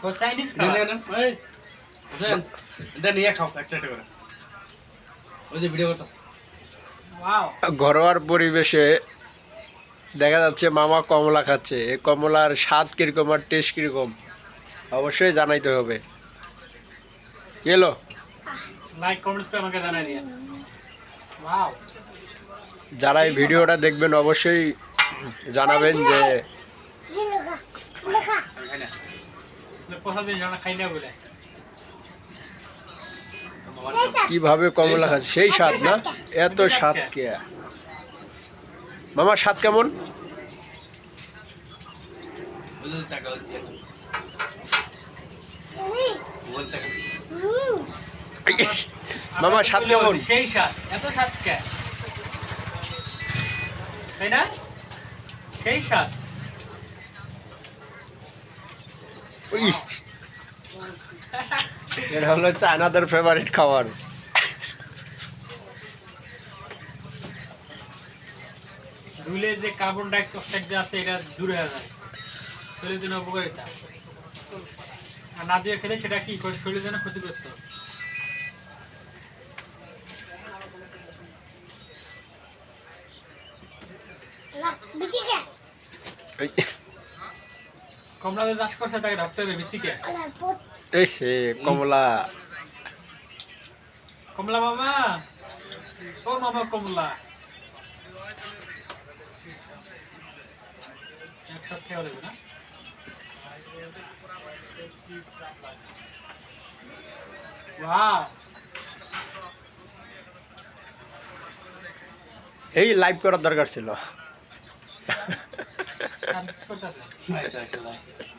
ও Chinese খাবার দেন এই দেন দেন নিয়ে খাও একটা একটা করে ওই যে ভিডিও করতে ওয়াও ঘরোয়ার পরিবেশে দেখা যাচ্ছে মামা কমলা খাচ্ছে এই কমলার স্বাদ কীরকম আর টেস্ট কীরকম অবশ্যই জানাইতে হবে এলো লাইক কমেন্টস করে আমাকে জানাই দিন ওয়াও যারা এই ভিডিওটা দেখবেন অবশ্যই জানাবেন যে খাই না পছন্দ জানা খাই না বলে কিভাবে কমলা খাচ্ছে সেই স্বাদ না এত স্বাদ কে মামা স্বাদ কেমন ওই যে টাকা হচ্ছে ওই টাকা মামা স্বাদ কেমন সেই স্বাদ এত স্বাদ কে তাই না সেই স্বাদ উই, এটা হলো চায়নাদের ফেভারিট খাবার ধুলে যে কার্বন ডাই অক্সাইড যে আছে এটা দূর হয়ে যায় শরীরের জন্য উপকারিতা আর না দিয়ে খেলে সেটা কি করে শরীরের জন্য ক্ষতিগ্রস্ত এই, কমলা যে চাষ করছে তাকে ধরতে হবে বিচিকে এই হে কমলা কমলা মামা ও মামা কমলা একসাথে খেয়ে দেবে না ওয়াও এই লাইভ করার দরকার ছিল করতেছে আচ্ছা আচ্ছা